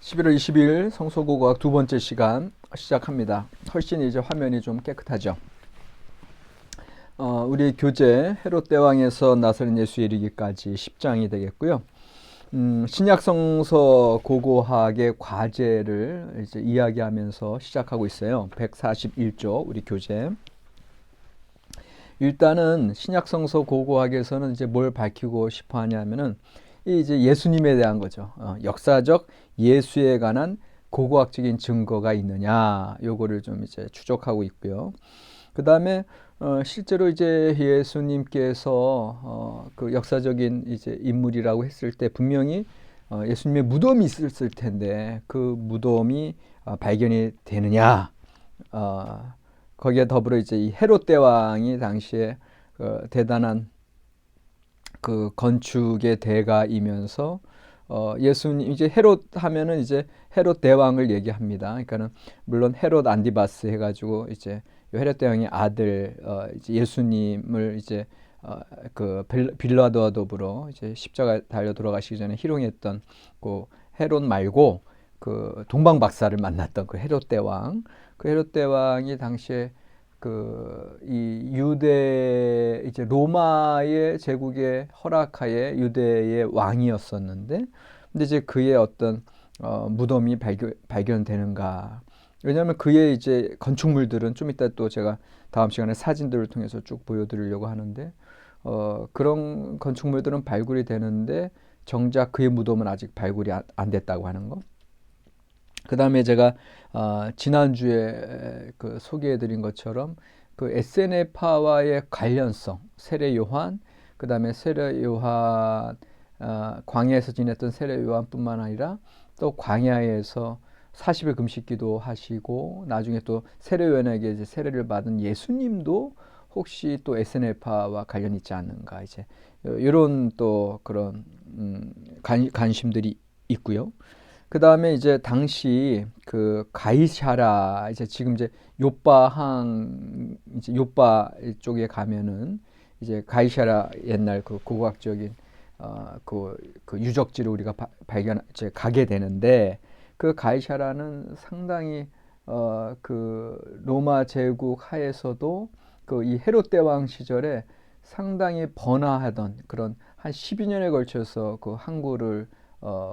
11월 20일 성서고고학 두 번째 시간 시작합니다. 훨씬 이제 화면이 좀 깨끗하죠. 우리 교재 헤롯 대왕에서 나사렛 예수 이르기까지 10장이 되겠고요. 신약 성서 고고학의 과제를 이제 이야기하면서 시작하고 있어요. 141조 우리 교재. 일단은 신약 성서 고고학에서는 이제 뭘 밝히고 싶어 하냐면은 이제 예수님에 대한 거죠. 역사적 예수에 관한 고고학적인 증거가 있느냐, 요거를 좀 이제 추적하고 있고요. 그 다음에 실제로 이제 예수님께서 그 역사적인 이제 인물이라고 했을 때 분명히 예수님의 무덤이 있었을 텐데 그 무덤이 발견이 되느냐, 거기에 더불어 이제 이 헤롯 대왕이 당시에 대단한 그 건축의 대가이면서 예수님 이제 헤롯 하면은 이제 헤롯 대왕을 얘기합니다. 그러니까는 물론 헤롯 안디바스 해가지고 이제 헤롯 대왕의 아들 이제 예수님을 이제 그 빌라도와 더불어 이제 십자가 달려 돌아가시기 전에 희롱했던 그 헤롯 말고 그 동방 박사를 만났던 그 헤롯 대왕, 그 헤롯 대왕이 당시에 그 이 유대 이제 로마의 제국의 허락하에 유대의 왕이었었는데, 근데 이제 그의 어떤 무덤이 발견되는가? 왜냐하면 그의 이제 건축물들은 좀 이따 또 제가 다음 시간에 사진들을 통해서 쭉 보여드리려고 하는데, 그런 건축물들은 발굴이 되는데 정작 그의 무덤은 아직 발굴이 안 됐다고 하는 거. 그 다음에 제가 지난주에 그 소개해드린 것처럼 그 에세네파와의 관련성, 세례 요한, 그 다음에 세례 요한, 광야에서 지냈던 세례 요한뿐만 아니라 또 광야에서 40일 금식 기도 하시고 나중에 또 세례 요한에게 이제 세례를 받은 예수님도 혹시 또 에세네파와 관련 있지 않는가, 이제 이런 또 그런 관심들이 있고요. 그 다음에 이제 당시 그 가이사라, 이제 지금 이제 요빠항, 이제 요빠 쪽에 가면은 이제 가이사라 옛날 그 고고학적인 그 유적지를 우리가 발견 이제 가게 되는데, 그 가이사라는 상당히 그 로마 제국 하에서도 그 이 헤롯 대왕 시절에 상당히 번화하던 그런 한 12년에 걸쳐서 그 항구를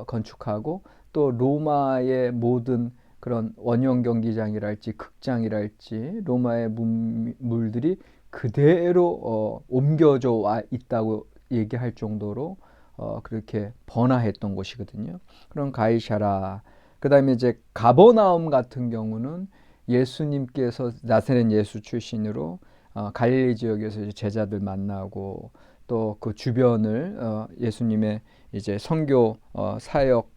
건축하고 또 로마의 모든 그런 원형 경기장이랄지 극장이랄지 로마의 문물들이 그대로 옮겨져 와 있다고 얘기할 정도로 그렇게 번화했던 곳이거든요. 그런 가이샤라. 그 다음에 이제 가버나움 같은 경우는 예수님께서 나사렛 예수 출신으로 갈릴리 지역에서 이제 제자들 만나고 또 그 주변을 예수님의 이제 선교 사역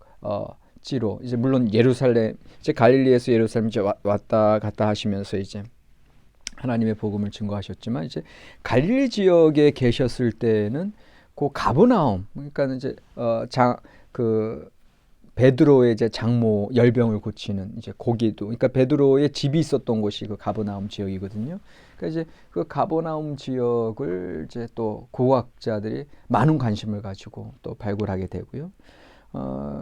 지로 이제 물론 예루살렘 이제 갈릴리에서 예루살렘 이제 왔다 갔다 하시면서 이제 하나님의 복음을 증거하셨지만, 이제 갈릴리 지역에 계셨을 때는 그 가버나움, 그러니까 이제 그 베드로의 이제 장모 열병을 고치는 이제 고기도, 그러니까 베드로의 집이 있었던 곳이 그 가버나움 지역이거든요. 그러니까 이제 그 가버나움 지역을 이제 또 고고학자들이 많은 관심을 가지고 또 발굴하게 되고요.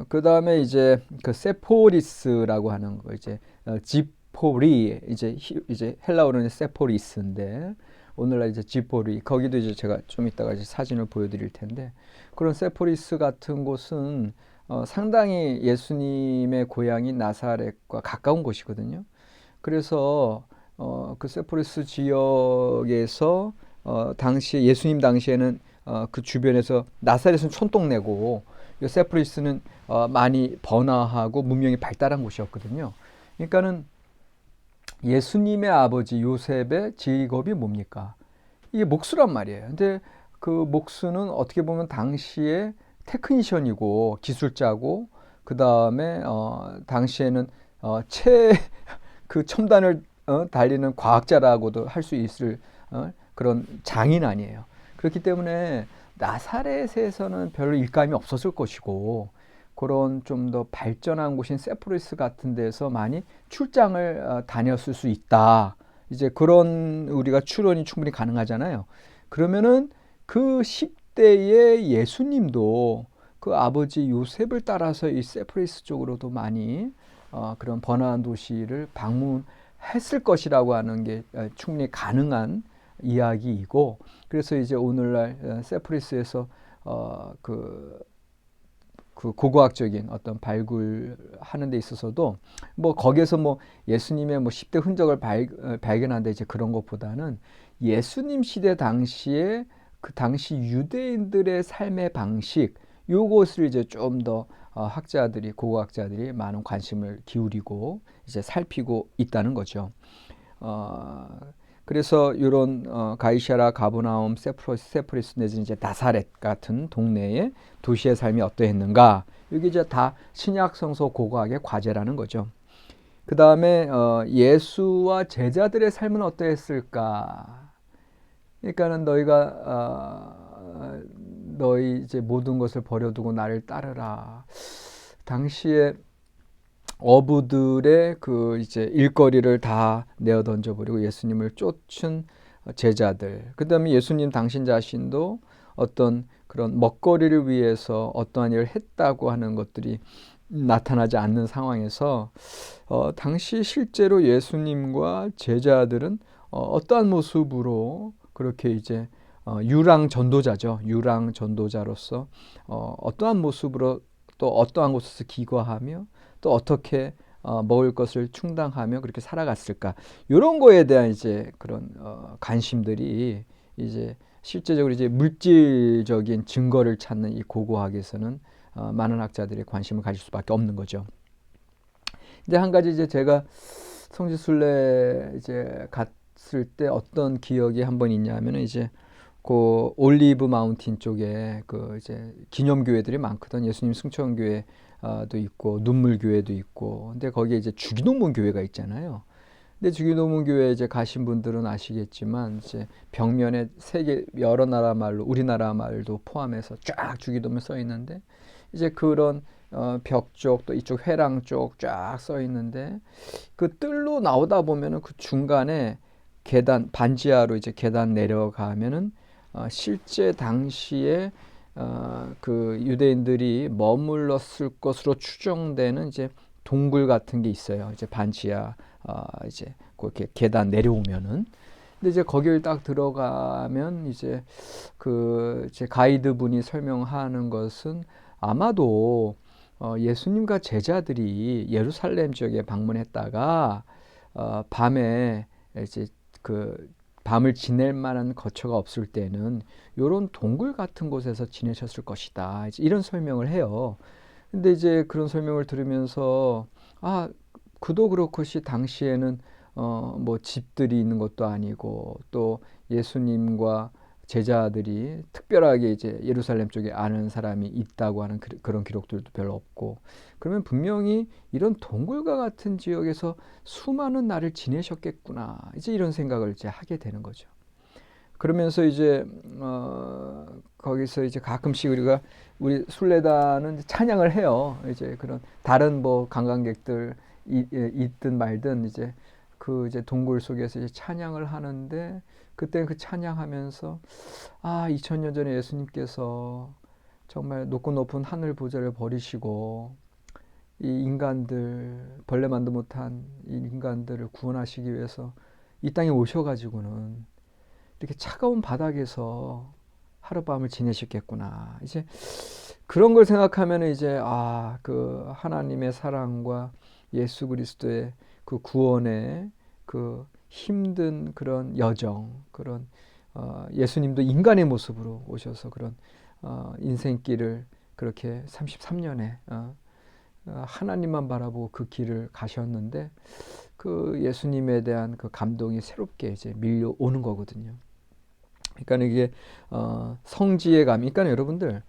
그 다음에 이제 그 세포리스라고 하는 거, 이제 지포리, 이제 헬라어로는 세포리스인데 오늘날 이제 지포리, 거기도 이제 제가 좀 이따가 이제 사진을 보여드릴 텐데, 그런 세포리스 같은 곳은 상당히 예수님의 고향인 나사렛과 가까운 곳이거든요. 그래서 그 세포리스 지역에서 당시 예수님 당시에는 그 주변에서 나사렛은 촌동네고 세포리스는 많이 번화하고 문명이 발달한 곳이었거든요. 그러니까는 예수님의 아버지 요셉의 직업이 뭡니까? 이게 목수란 말이에요. 근데 그 목수는 어떻게 보면 당시에 테크니션이고 기술자고, 그 다음에 당시에는 최 그 첨단을 달리는 과학자라고도 할 수 있을 그런 장인 아니에요. 그렇기 때문에 나사렛에서는 별로 일감이 없었을 것이고, 그런 좀 더 발전한 곳인 세포리스 같은 데서 많이 출장을 다녔을 수 있다. 이제 그런 우리가 추론이 충분히 가능하잖아요. 그러면은 그 10대의 예수님도 그 아버지 요셉을 따라서 이 세프리스 쪽으로도 많이 그런 번화한 도시를 방문했을 것이라고 하는 게 충분히 가능한 이야기이고, 그래서 이제 오늘날 세프리스에서 그 고고학적인 어떤 발굴하는 데 있어서도 뭐 거기에서 뭐 예수님의 뭐 10대 흔적을 발견한다 이제 그런 것보다는 예수님 시대 당시에 그 당시 유대인들의 삶의 방식, 요것을 이제 좀 더 학자들이, 고고학자들이 많은 관심을 기울이고 이제 살피고 있다는 거죠. 어, 그래서 이런 가이샤라, 가버나움, 세프리스 내지 이제 나사렛 같은 동네의 도시의 삶이 어떠했는가? 이게 이제 다 신약 성서 고고학의 과제라는 거죠. 그 다음에 예수와 제자들의 삶은 어떠했을까? 그러니까는 너희 이제 모든 것을 버려두고 나를 따르라. 당시에 어부들의 그 이제 일거리를 다 내어 던져버리고 예수님을 쫓은 제자들. 그 다음에 예수님 당신 자신도 어떤 그런 먹거리를 위해서 어떠한 일을 했다고 하는 것들이 나타나지 않는 상황에서 당시 실제로 예수님과 제자들은 어떠한 모습으로 그렇게 이제 유랑 전도자죠. 유랑 전도자로서 어떠한 모습으로 또 어떠한 곳에서 기거하며 또 어떻게 먹을 것을 충당하며 그렇게 살아갔을까? 이런 거에 대한 이제 그런 관심들이 이제 실제적으로 이제 물질적인 증거를 찾는 이 고고학에서는 많은 학자들이 관심을 가질 수밖에 없는 거죠. 근데 한 가지 이제 제가 성지순례 이제 갔을 때 어떤 기억이 한번 있냐면은 이제 그 올리브 마운틴 쪽에 그 이제 기념교회들이 많거든. 예수님 승천교회도 있고 눈물교회도 있고. 근데 거기에 이제 주기도문 교회가 있잖아요. 근데 주기도문 교회 이제 가신 분들은 아시겠지만 이제 벽면에 세계 여러 나라 말로 우리나라 말도 포함해서 쫙 주기도문 써 있는데 이제 그런 벽 쪽 또 이쪽 회랑 쪽 쫙 써 있는데 그 뜰로 나오다 보면은 그 중간에 계단 반지하로 이제 계단 내려가면은 실제 당시에 그 유대인들이 머물렀을 것으로 추정되는 이제 동굴 같은 게 있어요. 이제 반지하 이제 그렇게 계단 내려오면은. 근데 이제 거기를 딱 들어가면 이제 그 제 가이드 분이 설명하는 것은 아마도 예수님과 제자들이 예루살렘 지역에 방문했다가 밤에 이제 그 밤을 지낼 만한 거처가 없을 때는 요런 동굴 같은 곳에서 지내셨을 것이다. 이제 이런 설명을 해요. 근데 이제 그런 설명을 들으면서 그도 그렇듯이 당시에는 뭐 집들이 있는 것도 아니고 또 예수님과 제자들이 특별하게 이제 예루살렘 쪽에 아는 사람이 있다고 하는 그런 기록들도 별로 없고, 그러면 분명히 이런 동굴과 같은 지역에서 수많은 날을 지내셨겠구나. 이제 이런 생각을 이제 하게 되는 거죠. 그러면서 이제 거기서 이제 가끔씩 우리 순례단은 찬양을 해요. 이제 그런 다른 뭐 관광객들 있든 말든 이제 그 이제 동굴 속에서 이제 찬양을 하는데, 그때 그 찬양하면서 2000년 전에 예수님께서 정말 높고 높은 하늘 보좌를 버리시고 이 인간들, 벌레만도 못한 이 인간들을 구원하시기 위해서 이 땅에 오셔가지고는 이렇게 차가운 바닥에서 하룻밤을 지내셨겠구나. 이제 그런 걸 생각하면 이제 그 하나님의 사랑과 예수 그리스도의 그 구원의 그 힘든 그런 여정, 그런 예수님도 인간의 모습으로 오셔서 그런 인생길을 그렇게 33년에 하나님만 바라보고 그 길을 가셨는데, 그 예수님에 대한 그 감동이 새롭게 이제 밀려오는 거거든요. 그러니까 이게 성지의 감. 그러니까 여러분들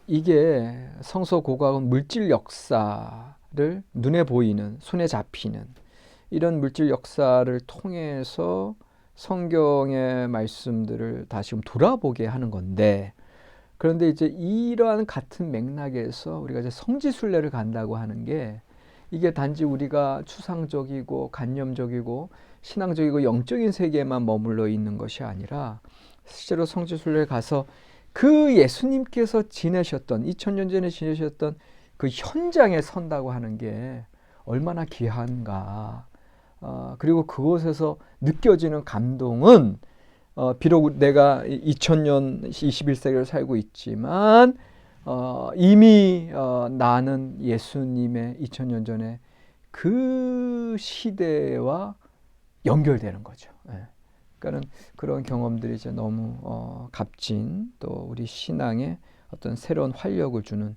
이게 성서 고고학은 물질 역사를 눈에 보이는, 손에 잡히는 이런 물질 역사를 통해서 성경의 말씀들을 다시 돌아보게 하는 건데, 그런데 이제 이러한 같은 맥락에서 우리가 이제 성지순례를 간다고 하는 게, 이게 단지 우리가 추상적이고 관념적이고 신앙적이고 영적인 세계에만 머물러 있는 것이 아니라 실제로 성지순례에 가서 그 예수님께서 지내셨던 2000년 전에 지내셨던 그 현장에 선다고 하는 게 얼마나 귀한가. 그리고 그곳에서 느껴지는 감동은 비록 내가 2000년 21세기를 살고 있지만 이미 나는 예수님의 2000년 전에 그 시대와 연결되는 거죠. 예. 그러니까는 그런 경험들이 이제 너무 값진 또 우리 신앙에 어떤 새로운 활력을 주는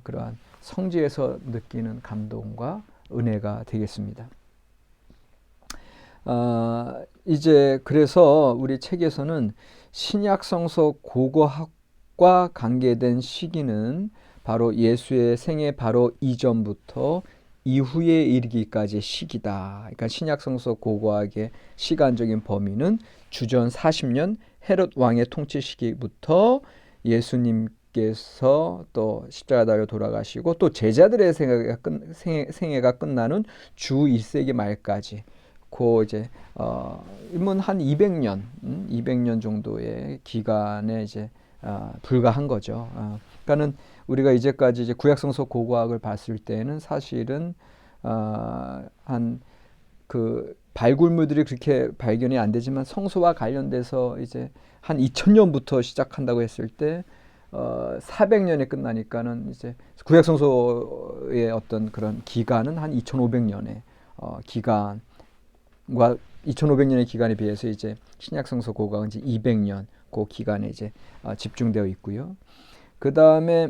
그러한 성지에서 느끼는 감동과 은혜가 되겠습니다. 이제 그래서 우리 책에서는 신약 성서 고고학과 관계된 시기는 바로 예수의 생애 바로 이전부터 이후에 이르기까지의 시기다. 그러니까 신약 성서 고고학의 시간적인 범위는 주전 40년 헤롯 왕의 통치 시기부터 예수님께서 또 십자가 달려 돌아가시고 또 제자들의 생애가 끝나는 주 1세기 말까지 그 이제 인문 한 200년, 200년 정도의 기간에 이제 불과한 거죠. 그러니까는 우리가 이제까지 이제 구약성서 고고학을 봤을 때는 사실은 한 그 발굴물들이 그렇게 발견이 안 되지만 성소와 관련돼서 이제 한 2000년부터 시작한다고 했을 때 400년에 끝나니까는 이제 구약성소의 어떤 그런 기간은 한 2500년의 기간 과 2500년의 기간에 비해서 이제 신약성서 고고학은 이제 200년 그 기간에 이제 집중되어 있고요. 그 다음에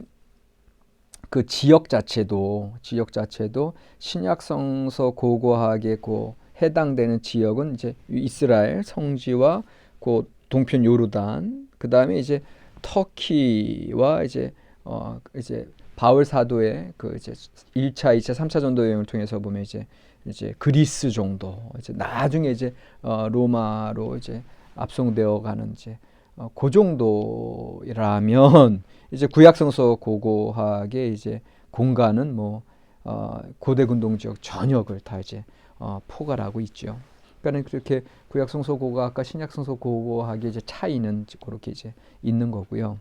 그 지역 자체도 신약성서 고고학에 그 해당되는 지역은 이제 이스라엘 성지와 그 동편 요르단, 그 다음에 이제 터키와 이제 바울 사도의 그 이제 1차, 2차, 3차 전도 여행을 통해서 보면 이제 그리스 정도, 이제 나중에 이제 로마로 이제 압송되어 가는 이제 그 정도라면 이제 구약성서 고고학의 이제 공간은 뭐 고대 근동 지역 전역을 다 이제 포괄하고 있죠. 그러니까 그렇게 구약성서 고고학과 신약성서 고고학의 이제 차이는 그렇게 이제 있는 거고요.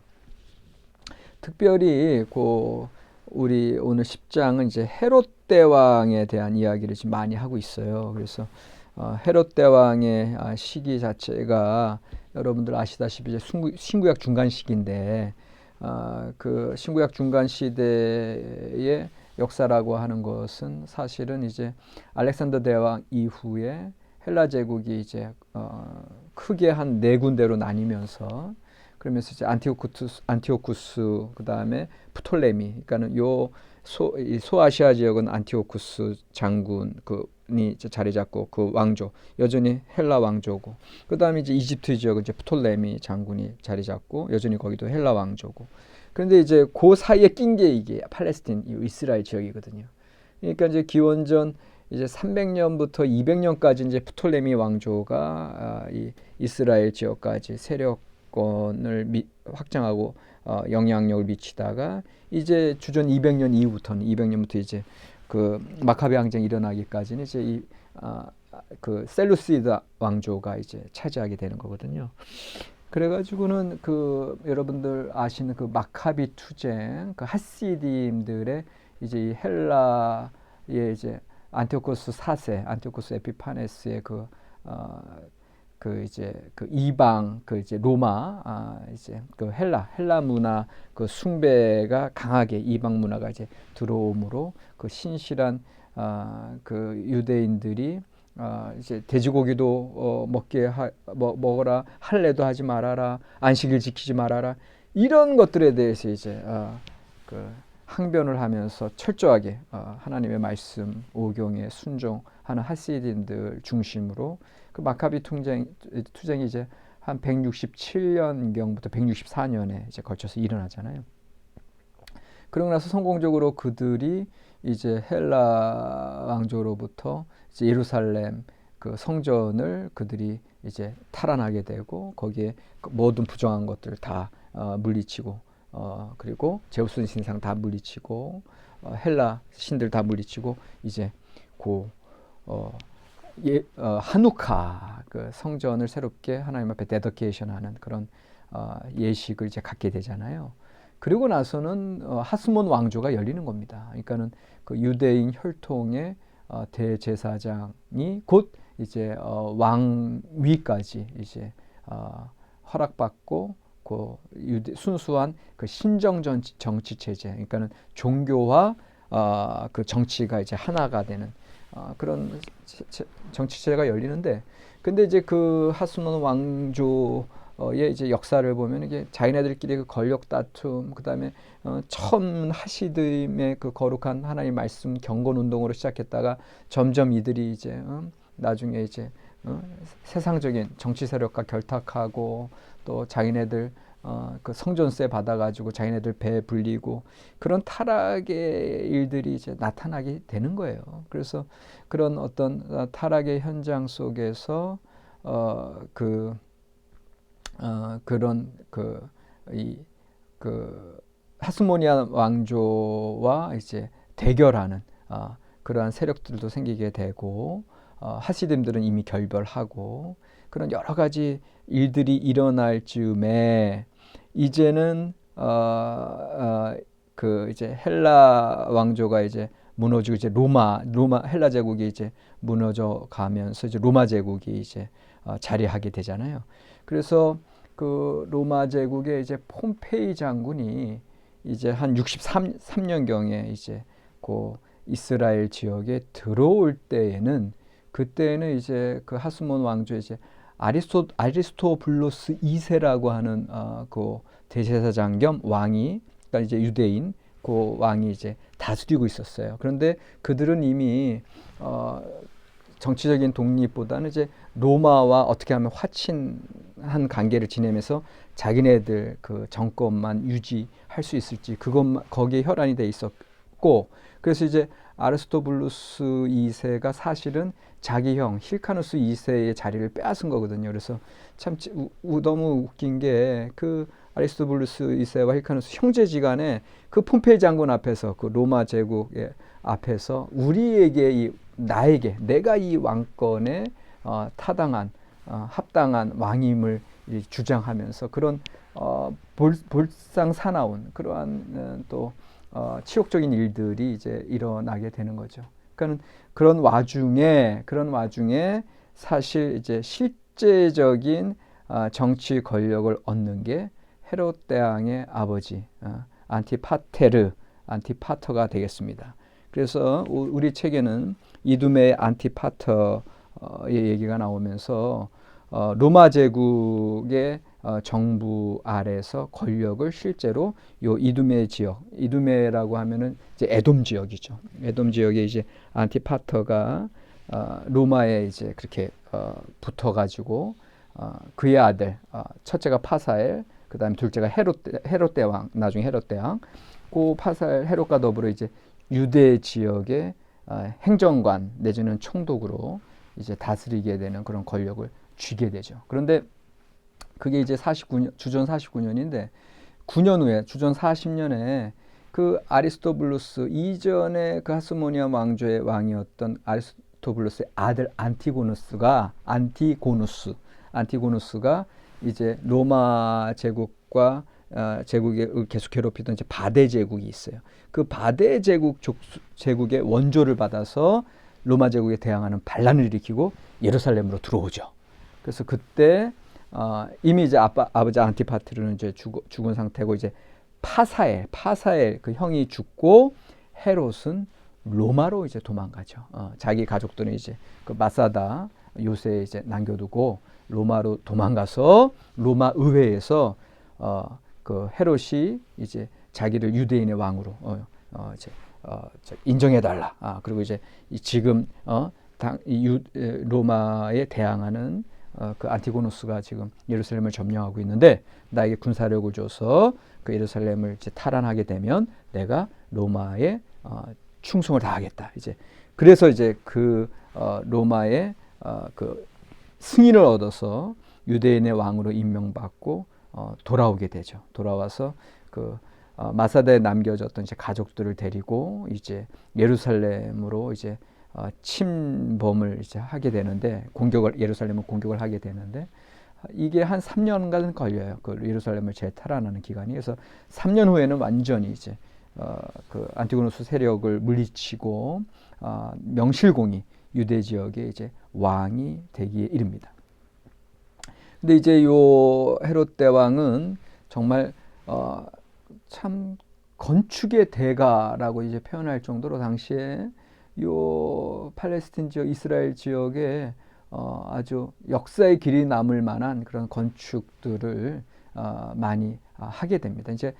특별히 우리 오늘 10장은 이제 헤롯 대왕에 대한 이야기를 지금 많이 하고 있어요. 그래서 헤롯 대왕의 시기 자체가 여러분들 아시다시피 이제 신구약 중간 시기인데 그 신구약 중간 시대의 역사라고 하는 것은 사실은 이제 알렉산더 대왕 이후에 헬라 제국이 이제 크게 한 네 군데로 나뉘면서 그러면서 이제 안티오쿠스 그 다음에 프톨레미, 그러니까는 요 소아시아 지역은 안티오쿠스 장군이 이제 자리 잡고 그 왕조 여전히 헬라 왕조고, 그 다음에 이제 이집트 지역은 이제 프톨레미 장군이 자리 잡고 여전히 거기도 헬라 왕조고. 그런데 이제 그 사이에 낀 게 이게 팔레스틴 이스라엘 지역이거든요. 그러니까 이제 기원전 이제 300년부터 200년까지 이제 프톨레미 왕조가 이 이스라엘 지역까지 세력권을 확장하고 영향력을 미치다가 이제 주전 200년 이후부터는 200년부터 이제 그 마카베 항쟁이 일어나기까지는 이제 그 셀루시드 왕조가 이제 차지하게 되는 거거든요. 그래가지고는 그 여러분들 아시는 그 마카비 투쟁, 그 하시딤들의 이제 이 헬라의 이제 안티오코스 4세, 안티오코스 에피파네스의 그 이제 그 이방 그 이제 로마 이제 그 헬라 문화 그 숭배가 강하게 이방 문화가 이제 들어옴으로 그 신실한 그 유대인들이 이제 돼지고기도 먹어라, 할례도 하지 말아라, 안식일 지키지 말아라, 이런 것들에 대해서 이제 그 항변을 하면서 철저하게 하나님의 말씀 오경에 순종하는 하시딘들 중심으로 그 마카비 투쟁이 이제 한 167년경부터 164년에 이제 걸쳐서 일어나잖아요. 그러고 나서 성공적으로 그들이 이제 헬라 왕조로부터 이제 예루살렘 그 성전을 그들이 이제 탈환하게 되고 거기에 모든 부정한 것들 다 물리치고 그리고 제우스 신상 다 물리치고 헬라 신들 다 물리치고 이제 하누카 그 성전을 새롭게 하나님 앞에 데디케이션하는 그런 예식을 이제 갖게 되잖아요. 그리고 나서는 하스몬 왕조가 열리는 겁니다. 그러니까는 그 유대인 혈통의 대제사장이 곧 이제 왕위까지 이제 허락받고 그 순수한 그 신정 정치 체제, 그러니까는 종교와 그 정치가 이제 하나가 되는 그런 정치 체제가 열리는데, 근데 이제 그 하스몬 왕조의 이제 역사를 보면 이게 자기네들끼리 그 권력 다툼, 그다음에 처음 하시드임의 그 거룩한 하나님 말씀 경건 운동으로 시작했다가 점점 이들이 이제 나중에 이제 세상적인 정치 세력과 결탁하고 또 자기네들 그 성전세 받아가지고 자기네들 배 불리고 그런 타락의 일들이 이제 나타나게 되는 거예요. 그래서 그런 어떤 타락의 현장 속에서 그런 그 하스모니아 왕조와 이제 대결하는 그러한 세력들도 생기게 되고, 하시딤들은 이미 결별하고 그런 여러 가지 일들이 일어날 즈음에 이제는 그 이제 헬라 왕조가 이제 무너지고 이제 로마 헬라 제국이 이제 무너져 가면서 이제 로마 제국이 이제 자리하게 되잖아요. 그래서 그 로마 제국의 이제 폼페이 장군이 이제 한 63년경에 이제 그 이스라엘 지역에 들어올 때에는, 그때는 이제 그 하스몬 왕조의 이제 아리스토블루스 2세라고 하는 그 대제사장 겸 왕이, 그러니까 이제 유대인 그 왕이 이제 다스리고 있었어요. 그런데 그들은 이미 정치적인 독립보다는 이제 로마와 어떻게 하면 화친한 관계를 지내면서 자기네들 그 정권만 유지할 수 있을지 그것만 거기에 혈안이 돼 있었고, 그래서 이제 아리스토블루스 2세가 사실은 자기 형 힐카누스 2세의 자리를 빼앗은 거거든요. 그래서 참 너무 웃긴 게 그 아리스토블루스 2세와 힐카누스 형제지간에 그 폼페이 장군 앞에서 그 로마 제국의 앞에서 우리에게 나에게 내가 이 왕권에 타당한 합당한 왕임을 주장하면서 그런 볼상사나운 그러한 또 치욕적인 일들이 이제 일어나게 되는 거죠. 그러니까 그런 와중에 사실 이제 실제적인 정치 권력을 얻는 게 헤롯 대왕의 아버지 안티파터가 되겠습니다. 그래서 우리 책에는 이두메의 안티파터의 얘기가 나오면서 로마 제국의 정부 아래서 권력을 실제로 요 이두메 지역, 이두메라고 하면은 이제 에돔 지역이죠. 에돔 지역에 이제 안티파터가 로마에 이제 그렇게 붙어가지고 그의 아들 첫째가 파사엘, 그다음에 둘째가 헤롯 대왕, 나중에 헤롯 대왕, 그 파사엘 헤롯과 더불어 이제 유대 지역의 행정관 내지는 총독으로 이제 다스리게 되는 그런 권력을 쥐게 되죠. 그런데 그게 이제 주전 49년인데 9년 후에 주전 40년에 그 아리스토블루스 이전에 그 하스모니아 왕조의 왕이었던 아리스토블루스의 아들 안티고누스가 이제 로마 제국과 제국에 계속 괴롭히던 이제 바데 제국이 있어요. 그 바데 제국의 원조를 받아서 로마 제국에 대항하는 반란을 일으키고 예루살렘으로 들어오죠. 그래서 그때 이미 이제 아버지 안티파트르는 이제 죽은 상태고, 이제 파사엘 그 형이 죽고 헤롯은 로마로 이제 도망가죠. 자기 가족들은 이제 그 마사다 요새에 이제 남겨두고 로마로 도망가서 로마 의회에서 그 헤롯이 이제 자기를 유대인의 왕으로 이제 인정해달라. 그리고 이제 지금 로마에 대항하는 그 안티고누스가 지금 예루살렘을 점령하고 있는데 나에게 군사력을 줘서 그 예루살렘을 이제 탈환하게 되면 내가 로마에 충성을 다하겠다. 이제 그래서 이제 그 로마의 그 승인을 얻어서 유대인의 왕으로 임명받고 돌아오게 되죠. 돌아와서 그 마사다에 남겨졌던 이제 가족들을 데리고 이제 예루살렘으로 이제 침범을 이제 하게 되는데 예루살렘을 공격을 하게 되는데 이게 한 3년간 걸려요. 그 예루살렘을 재탈환하는 기간이. 그래서 3년 후에는 완전히 이제 그 안티고노스 세력을 물리치고 명실공히 유대 지역에 이제 왕이 되기에 이릅니다. 근데 이제 요 헤롯 대왕은 정말 참 건축의 대가라고 이제 표현할 정도로 당시에 요 팔레스틴 지역, 이스라엘 지역에 아주 역사의 길이 남을 만한 그런 건축들을 많이 하게 됩니다. 이제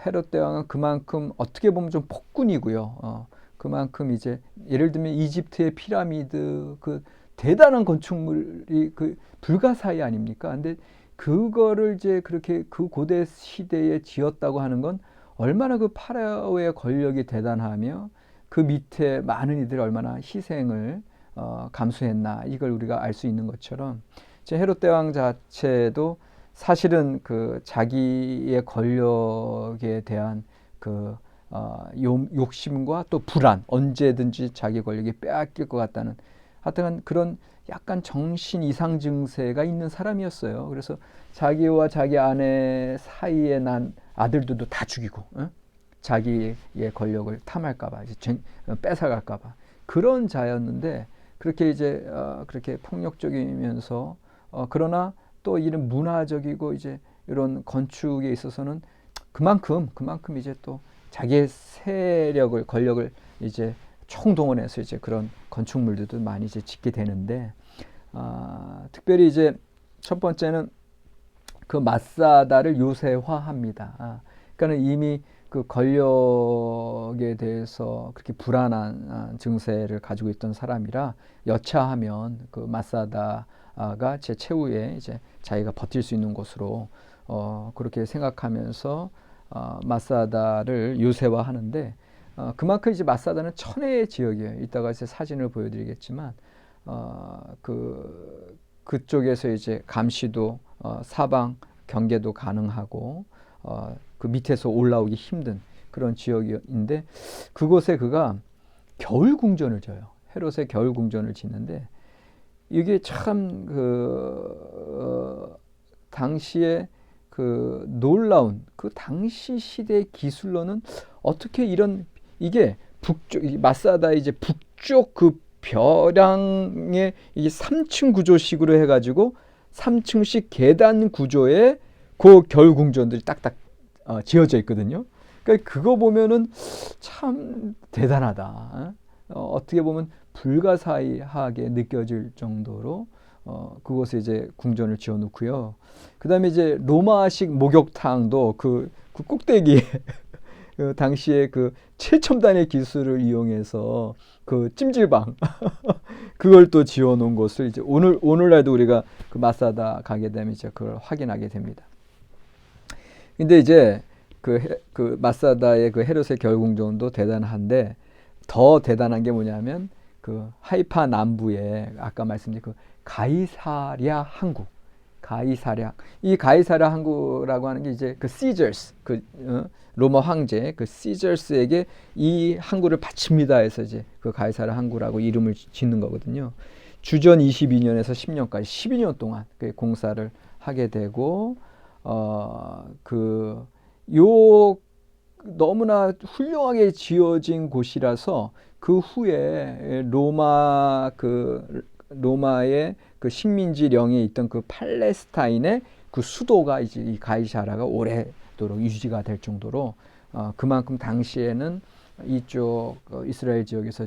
헤롯 대왕은 그만큼 어떻게 보면 좀 폭군이고요. 그만큼 이제 예를 들면 이집트의 피라미드 그 대단한 건축물이 그 불가사의 아닙니까? 근데 그거를 이제 그렇게 그 고대 시대에 지었다고 하는 건 얼마나 그 파라오의 권력이 대단하며 그 밑에 많은 이들이 얼마나 희생을 감수했나 이걸 우리가 알 수 있는 것처럼 헤롯 대왕 자체도 사실은 그 자기의 권력에 대한 그 욕심과 또 불안, 언제든지 자기 권력이 빼앗길 것 같다는 하여튼 그런 약간 정신 이상 증세가 있는 사람이었어요. 그래서 자기와 자기 아내 사이에 난 아들들도 다 죽이고 자기의 권력을 탐할까봐 뺏어갈까봐 그런 자였는데 그렇게 이제 그렇게 폭력적이면서 그러나 또 이런 문화적이고 이제 이런 건축에 있어서는 그만큼 이제 또 자기의 세력을 권력을 이제 총동원해서 이제 그런 건축물들도 많이 이제 짓게 되는데 특별히 이제 첫 번째는 그 마사다를 요새화합니다. 그러니까는 이미 그 권력에 대해서 그렇게 불안한 증세를 가지고 있던 사람이라 여차하면 그 마사다가 제 최후에 이제 자기가 버틸 수 있는 곳으로 그렇게 생각하면서 마사다를 요새화하는데 그만큼 이제 마사다는 천혜의 지역이에요. 이따가 이제 사진을 보여드리겠지만 그쪽에서 이제 감시도 사방 경계도 가능하고 그 밑에서 올라오기 힘든 그런 지역인데 그곳에 그가 겨울 궁전을 져요. 헤롯의 겨울 궁전을 짓는데 이게 참 당시에 그 놀라운 그 당시 시대의 기술로는 어떻게 이런 이게 북쪽 마사다 이제 북쪽 그 벼랑에 이게 3층 구조식으로 해가지고 3층씩 계단 구조의 그 겨울 궁전들이 딱딱 지어져 있거든요. 그러니까 그거 보면은 참 대단하다. 어떻게 보면 불가사의하게 느껴질 정도로 그곳에 이제 궁전을 지어놓고요. 그다음에 이제 로마식 목욕탕도 그 꼭대기에 그 당시에 그 최첨단의 기술을 이용해서 그 찜질방 그걸 또 지어놓은 곳을 이제 오늘날도 우리가 그 마사다 가게 되면 이제 그걸 확인하게 됩니다. 근데 이제 그 마사다의 그 헤롯의 겨울궁전도 대단한데 더 대단한 게 뭐냐면 그 하이파 남부에 아까 말씀드린 그 가이사랴 항구, 이 가이사랴 항구라고 하는 게 이제 그 시저스, 로마 황제 그 시저스에게 이 항구를 바칩니다 해서 이제 그 가이사랴 항구라고 이름을 짓는 거거든요. 주전 22년에서 10년까지 12년 동안 그 공사를 하게 되고 너무나 훌륭하게 지어진 곳이라서 그 후에 로마의 그 식민지령에 있던 그 팔레스타인의 그 수도가 이제 이 가이사랴가 오래도록 유지가 될 정도로 그만큼 당시에는 이쪽 이스라엘 지역에서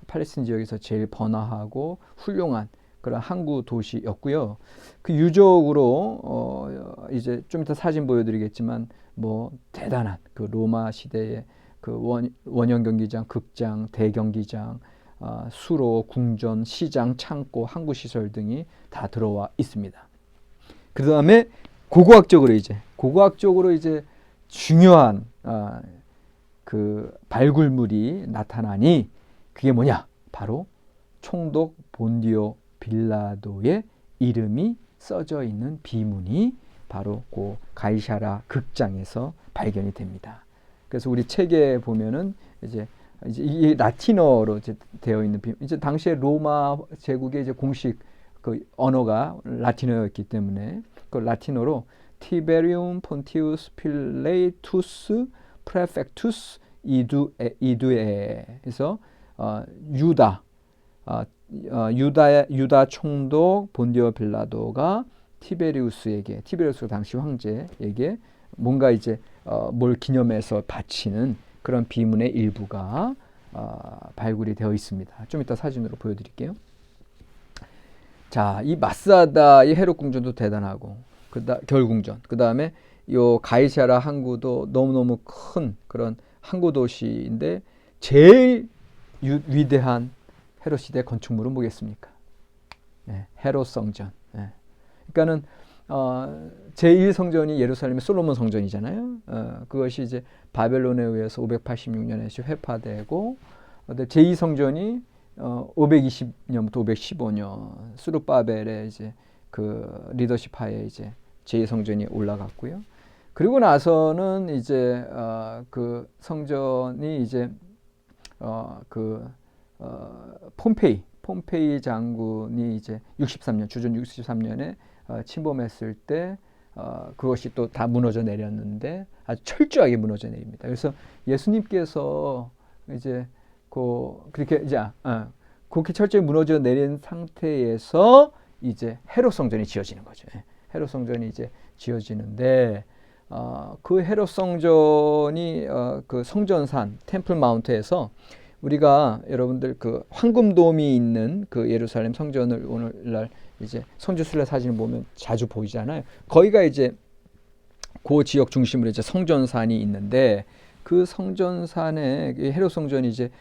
팔레스틴 지역에서 제일 번화하고 훌륭한 그런 항구 도시였고요. 그 유적으로 이제 좀 이따 사진 보여드리겠지만 뭐 대단한 그 로마 시대의 그 원형 경기장, 극장, 대경기장, 수로, 궁전, 시장, 창고, 항구 시설 등이 다 들어와 있습니다. 그 다음에 고고학적으로 이제 중요한 그 발굴물이 나타나니 그게 뭐냐? 바로 총독 본디오 빌라도의 이름이 써져 있는 비문이 바로 그 가이사랴 극장에서 발견이 됩니다. 그래서 우리 책에 보면은 이제 이게 라틴어로 이제 되어 있는 이제 당시에 로마 제국의 이제 공식 그 언어가 라틴어였기 때문에 그 라틴어로 티베리움 폰티우스 필레이투스 프레펙투스 이두에 그래서 유다 유다 총독 본디오 빌라도가 티베리우스가 당시 황제에게 뭔가 이제 뭘 기념해서 바치는 그런 비문의 일부가 발굴이 되어 있습니다. 좀 이따 사진으로 보여드릴게요. 자, 이 마스아다의 헤롯 궁전도 대단하고 결궁전, 그 다음에 요 가이사라 항구도 너무너무 큰 그런 항구 도시인데 제일 위대한 헤롯 시대 건축물은 뭐겠습니까? 네, 헤롯 성전. 네. 그러니까는 제1성전이 예루살렘의 솔로몬 성전이잖아요. 그것이 이제 바벨론에 의해서 586년에 회파되고 제2성전이 520년부터 515년 수르바벨의 이제 그 리더십 하에 이제 제2성전이 올라갔고요. 그리고 나서는 이제 그 성전이 이제 폼페이 장군이 이제 주전 63년에 침범했을 때 그것이 또 다 무너져 내렸는데 아주 철저하게 무너져 내립니다. 그래서 예수님께서 이제 그렇게 이제 그렇게 철저히 무너져 내린 상태에서 이제 헤롯 성전이 지어지는 거죠. 헤롯 성전이 이제 지어지는데 그 헤롯 성전이 그 성전산 템플 마운트에서 우리가 여러분들 그 황금돔이 있는 그 예루살렘 성전을 오늘날 이제 성지순례 사진을 보면 자주 보이잖아요. 거기가 이제 그 지역 중심으로 이제 성전산이 있는데 그 성전산에 헤롯 성전이 이제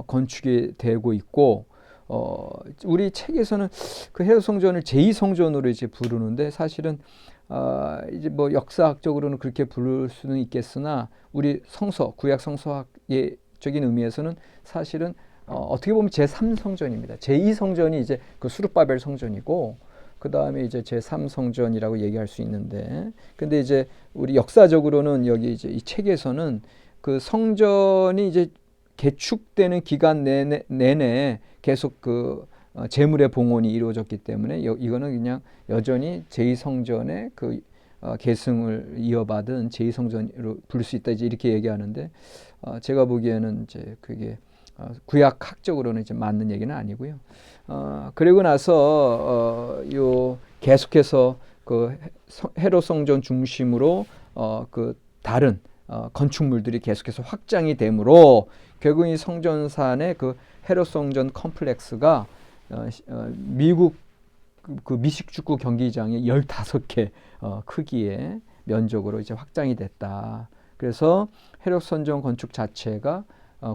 건축이 되고 있고 우리 책에서는 그 헤롯 성전을 제2성전으로 이제 부르는데 사실은 이제 뭐 역사학적으로는 그렇게 부를 수는 있겠으나 우리 구약 성서학의 적인 의미에서는 사실은 어떻게 보면 제3성전입니다. 제2성전이 이제 그 수르바벨 성전이고 그 다음에 이제 제3성전이라고 얘기할 수 있는데 근데 이제 우리 역사적으로는 여기 이제 이 책에서는 그 성전이 이제 개축되는 기간 내내 계속 그 재물의 봉헌이 이루어졌기 때문에 이거는 그냥 여전히 제2성전의 그 계승을 이어받은 제2성전으로 부를 수 있다 이제 이렇게 얘기하는데 제가 보기에는 이제 그게 구약학적으로는 이제 맞는 얘기는 아니고요. 그리고 나서 계속해서 그 헤롯 성전 중심으로 그 다른 건축물들이 계속해서 확장이 되므로 결국 이 성전산의 그 헤롯 성전 컴플렉스가 미국 그 미식축구 경기장의 15개 크기의 면적으로 이제 확장이 됐다. 그래서 헤롯 성전 건축 자체가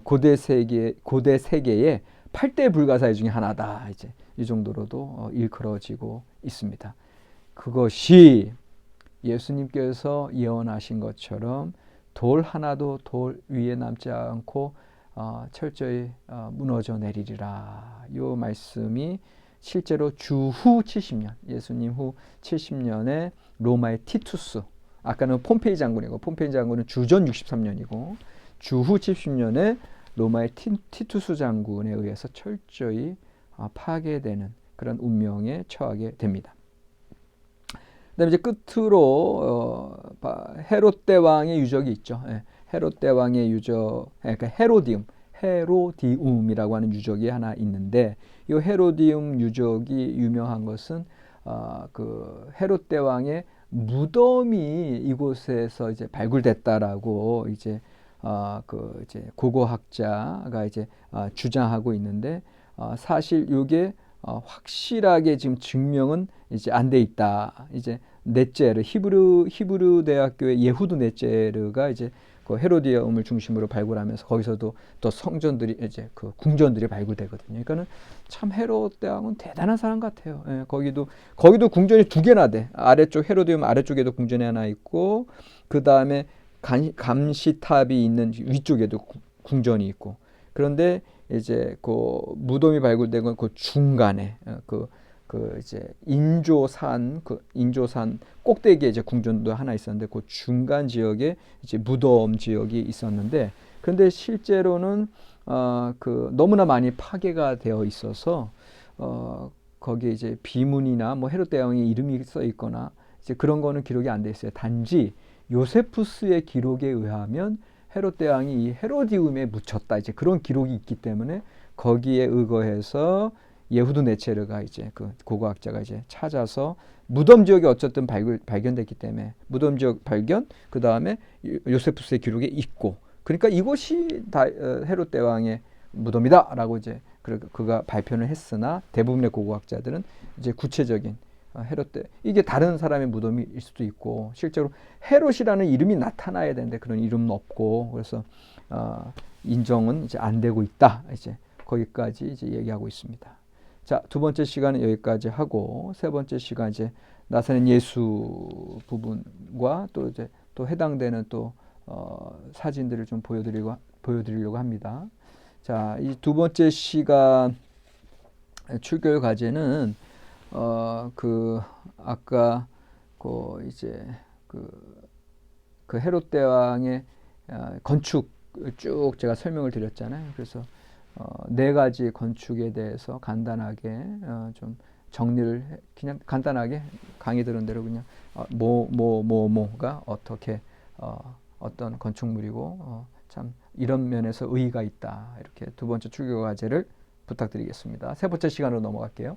고대 세계의 8대 불가사의 중에 하나다. 이제 이 정도로도 일컬어지고 있습니다. 그것이 예수님께서 예언하신 것처럼 돌 하나도 돌 위에 남지 않고 철저히 무너져 내리리라. 이 말씀이 실제로 주후 70년, 예수님 후 70년에 로마의 티투스, 아까는 폼페이 장군이고 폼페이 장군은 주전 63년이고 주후 70년에 로마의 티투스 장군에 의해서 철저히 파괴되는 그런 운명에 처하게 됩니다. 그다음에 이제 끝으로 헤롯 대왕의 유적이 있죠. 헤롯 대왕의 유적, 그러니까 헤로디움이라고 하는 유적이 하나 있는데 이 헤로디움 유적이 유명한 것은 그 헤롯 대왕의 무덤이 이곳에서 이제 발굴됐다라고 이제 이제 고고학자가 이제 주장하고 있는데 사실 이게 확실하게 지금 증명은 이제 안 돼 있다. 이제 넷제르 히브르 대학교의 예후드 넷제르가 이제 그 헤로디움을 중심으로 발굴하면서 거기서도 또 성전들이 이제 그 궁전들이 발굴되거든요. 그러니까는 참 헤롯 대왕은 대단한 사람 같아요. 예, 거기도 궁전이 2개나 돼. 아래쪽 헤로디움 아래쪽에도 궁전이 하나 있고 그 다음에 감시탑이 있는 위쪽에도 궁전이 있고 그런데 이제 그 무덤이 발굴된 건 그 중간에 이제 인조산 꼭대기에 이제 궁전도 하나 있었는데 그 중간 지역에 이제 무덤 지역이 있었는데 그런데 실제로는 그 너무나 많이 파괴가 되어 있어서 거기에 이제 비문이나 뭐 헤롯 대왕의 이름이 써 있거나 이제 그런 거는 기록이 안 돼 있어요. 단지 요세푸스의 기록에 의하면 헤롯 대왕이 이 헤로디움에 묻혔다. 이제 그런 기록이 있기 때문에 거기에 의거해서 예후드 네체르가 이제 그 고고학자가 이제 찾아서 무덤 지역이 어쨌든 발견됐기 때문에 무덤 지역 발견, 그 다음에 요세푸스의 기록에 있고, 그러니까 이곳이 헤롯 대왕의 무덤이다라고 이제 그가 발표를 했으나 대부분의 고고학자들은 이제 구체적인 헤롯 때 이게 다른 사람의 무덤일 수도 있고 실제로 헤롯이라는 이름이 나타나야 되는데 그런 이름은 없고 그래서 인정은 이제 안 되고 있다. 이제 거기까지 이제 얘기하고 있습니다. 자, 두 번째 시간은 여기까지 하고 세 번째 시간 이제 나사렛 예수 부분과 또 이제 또 해당되는 또 사진들을 좀 보여드리려고 합니다. 자, 이 두 번째 시간 출결 과제는 그 아까 그 이제 그 헤롯 대왕의 건축을 쭉 제가 설명을 드렸잖아요. 그래서 네 가지 건축에 대해서 간단하게 좀 정리를 그냥 간단하게 강의 들은 대로 그냥 뭐가 어떻게 어떤 건축물이고 참 이런 면에서 의의가 있다. 이렇게 두 번째 출교 과제를 부탁드리겠습니다. 세 번째 시간으로 넘어갈게요.